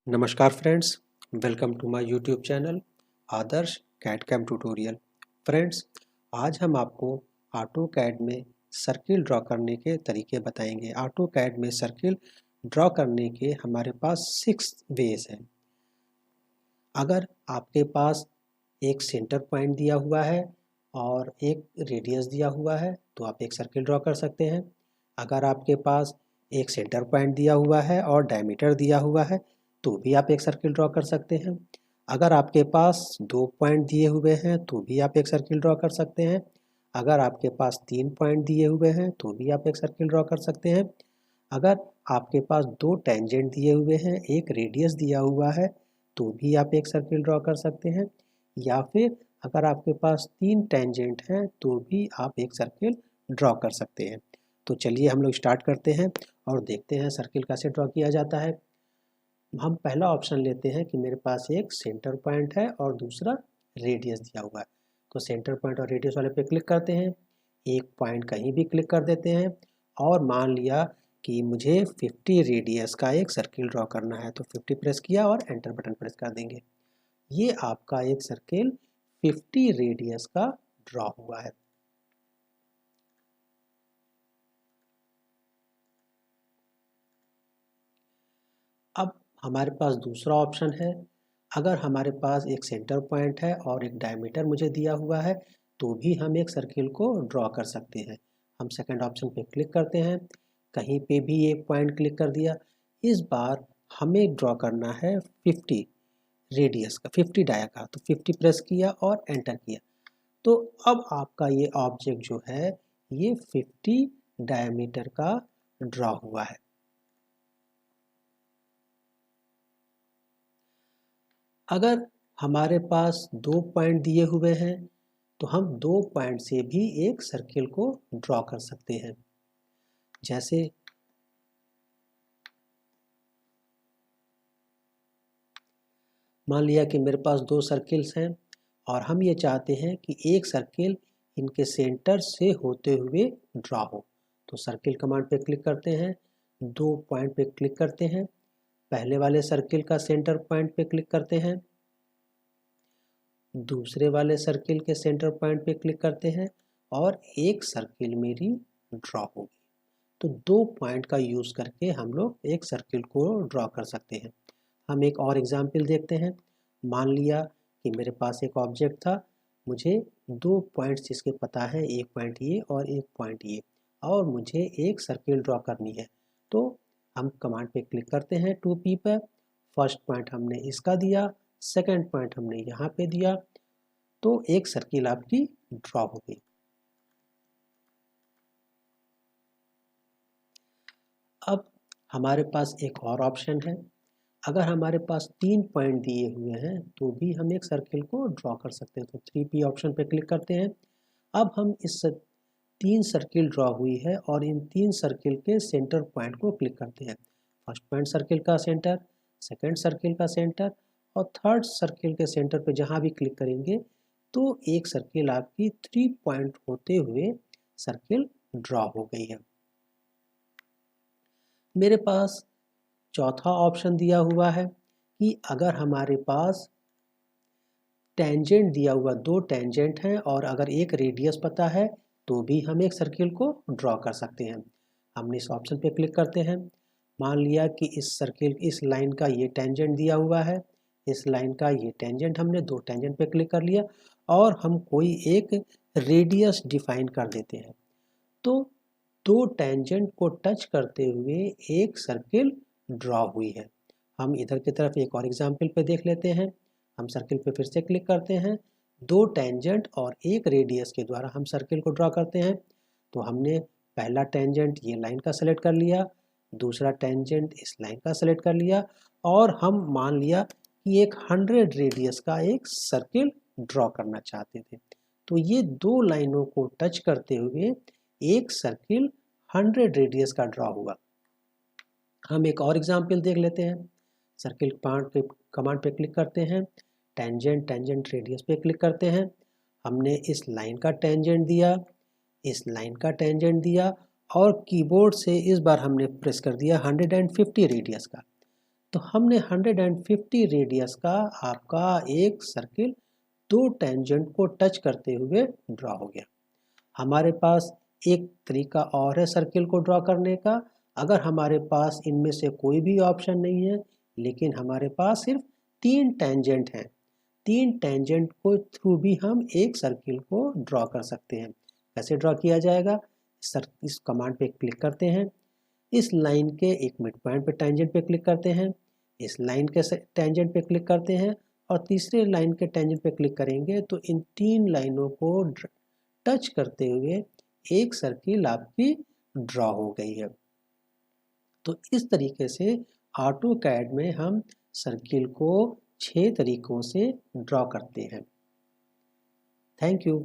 नमस्कार friends, welcome to my YouTube channel Adarsh CAD CAM tutorial. Friends, आज हम आपको ऑटो कैड में सर्किल ड्रॉ करने के तरीके बताएंगे। ऑटो कैड में सर्किल ड्रॉ करने के हमारे पास 6 वेज हैं। अगर आपके पास एक सेंटर पॉइंट दिया हुआ है और एक रेडियस दिया हुआ है तो आप एक सर्किल ड्रॉ कर सकते हैं। अगर आपके पास एक सेंटर पॉइंट दिया हुआ है और डायमीटर दिया हुआ है तो भी आप एक सर्किल ड्रॉ कर सकते हैं। अगर आपके पास 2 पॉइंट दिए हुए हैं तो भी आप एक सर्किल ड्रॉ कर सकते हैं। अगर आपके पास 3 पॉइंट दिए हुए हैं तो भी आप एक सर्किल ड्रॉ कर सकते हैं। अगर आपके पास 2 टेंजेंट दिए हुए हैं, एक रेडियस दिया हुआ है तो भी आप एक सर्किल ड्रॉ कर सकते हैं। या फिर अगर आपके पास 3 टेंजेंट हैं तो भी आप एक सर्किल ड्रॉ कर सकते हैं। तो चलिए हम लोग स्टार्ट करते हैं और देखते हैं सर्किल कैसे ड्रॉ किया जाता है। हम पहला ऑप्शन लेते हैं कि मेरे पास एक सेंटर पॉइंट है और दूसरा रेडियस दिया हुआ है। तो सेंटर पॉइंट और रेडियस वाले पे क्लिक करते हैं, एक पॉइंट कहीं भी क्लिक कर देते हैं और मान लिया कि मुझे 50 रेडियस का एक सर्किल ड्रॉ करना है तो 50 प्रेस किया और एंटर बटन प्रेस कर देंगे। ये आपका एक सर्किल 50 रेडियस का ड्रॉ हुआ है। अब हमारे पास दूसरा ऑप्शन है। अगर हमारे पास एक सेंटर पॉइंट है और एक डायमीटर मुझे दिया हुआ है तो भी हम एक सर्किल को ड्रॉ कर सकते हैं। हम सेकंड ऑप्शन पे क्लिक करते हैं, कहीं पे भी एक पॉइंट क्लिक कर दिया। इस बार हमें ड्रॉ करना है 50 रेडियस का, 50 डाया का। तो 50 प्रेस किया और एंटर किया। तो अब आपका ये ऑब्जेक्ट जो है ये 50 डायमीटर का ड्रॉ हुआ है। अगर हमारे पास 2 पॉइंट दिए हुए हैं तो हम 2 पॉइंट से भी एक सर्किल को ड्रॉ कर सकते हैं। जैसे मान लिया कि मेरे पास 2 सर्किल्स हैं और हम ये चाहते हैं कि एक सर्किल इनके सेंटर से होते हुए ड्रॉ हो। तो सर्किल कमांड पे क्लिक करते हैं, 2 पॉइंट पे क्लिक करते हैं, पहले वाले सर्किल का सेंटर पॉइंट पे क्लिक करते हैं, दूसरे वाले सर्किल के सेंटर पॉइंट पे क्लिक करते हैं और एक सर्किल मेरी ड्रॉ होगी। तो 2 पॉइंट का यूज़ करके हम लोग एक सर्किल को ड्रॉ कर सकते हैं। हम एक और एग्जाम्पल देखते हैं। मान लिया कि मेरे पास एक ऑब्जेक्ट था, मुझे 2 पॉइंट्स इसके पता है, एक पॉइंट ये और एक पॉइंट ये, और मुझे एक सर्किल ड्रॉ करनी है। तो हम कमांड पे क्लिक करते हैं 2P पर। फर्स्ट पॉइंट हमने इसका दिया, सेकंड पॉइंट हमने यहाँ पे दिया, तो एक सर्किल आपकी ड्रॉ हो गई। अब हमारे पास एक और ऑप्शन है। अगर हमारे पास 3 पॉइंट दिए हुए हैं तो भी हम एक सर्किल को ड्रॉ कर सकते हैं। तो 3P ऑप्शन पे क्लिक करते हैं। अब हम इस 3 सर्किल ड्रॉ हुई है और इन 3 सर्किल के सेंटर पॉइंट को क्लिक करते हैं। फर्स्ट पॉइंट सर्किल का सेंटर, सेकंड सर्किल का सेंटर और थर्ड सर्किल के सेंटर पे जहाँ भी क्लिक करेंगे तो एक सर्किल आपकी 3 पॉइंट होते हुए सर्किल ड्रॉ हो गई है। मेरे पास चौथा ऑप्शन दिया हुआ है कि अगर हमारे पास टेंजेंट दिया हुआ, 2 टेंजेंट हैं और अगर एक रेडियस पता है तो भी हम एक सर्किल को ड्रॉ कर सकते हैं। हमने इस ऑप्शन पे क्लिक करते हैं। मान लिया कि इस सर्किल, इस लाइन का ये टेंजेंट दिया हुआ है, इस लाइन का ये टेंजेंट, हमने 2 टेंजेंट पे क्लिक कर लिया और हम कोई एक रेडियस डिफाइन कर देते हैं। तो 2 टेंजेंट को टच करते हुए एक सर्किल ड्रॉ हुई है। हम इधर की तरफ एक और एग्जाम्पल पे देख लेते हैं। हम सर्किल पे फिर से क्लिक करते हैं, 2 टेंजेंट और एक रेडियस के द्वारा हम सर्किल को ड्रॉ करते हैं। तो हमने पहला टेंजेंट ये लाइन का सेलेक्ट कर लिया, दूसरा टेंजेंट इस लाइन का सेलेक्ट कर लिया और हम मान लिया कि एक 100 रेडियस का एक सर्किल ड्रॉ करना चाहते थे। तो ये 2 लाइनों को टच करते हुए एक सर्किल 100 रेडियस का ड्रॉ हुआ। हम एक और एग्जाम्पल देख लेते हैं। सर्किल कमांड पे क्लिक करते हैं, टेंजेंट रेडियस पे क्लिक करते हैं। हमने इस लाइन का टेंजेंट दिया, इस लाइन का टेंजेंट दिया और कीबोर्ड से इस बार हमने प्रेस कर दिया 150 रेडियस का। तो हमने 150 रेडियस का आपका एक सर्किल 2 टेंजेंट को टच करते हुए ड्रॉ हो गया। हमारे पास एक तरीका और है सर्किल को ड्रॉ करने का। अगर हमारे पास इनमें से कोई भी ऑप्शन नहीं है, लेकिन हमारे पास सिर्फ 3 टेंजेंट हैं, 3 टेंजेंट को थ्रू भी हम एक सर्किल को ड्रॉ कर सकते हैं। कैसे ड्रॉ किया जाएगा? इस कमांड पे क्लिक करते हैं, इस लाइन के एक मिड पॉइंट पे टेंजेंट पे क्लिक करते हैं, इस लाइन के टेंजेंट पे क्लिक करते हैं और तीसरे लाइन के टेंजेंट पे क्लिक करेंगे तो इन 3 लाइनों को टच करते हुए एक सर्किल आपकी ड्रॉ हो गई है। तो इस तरीके से ऑटोकैड में हम सर्किल को 6 तरीकों से ड्रॉ करते हैं। Thank you.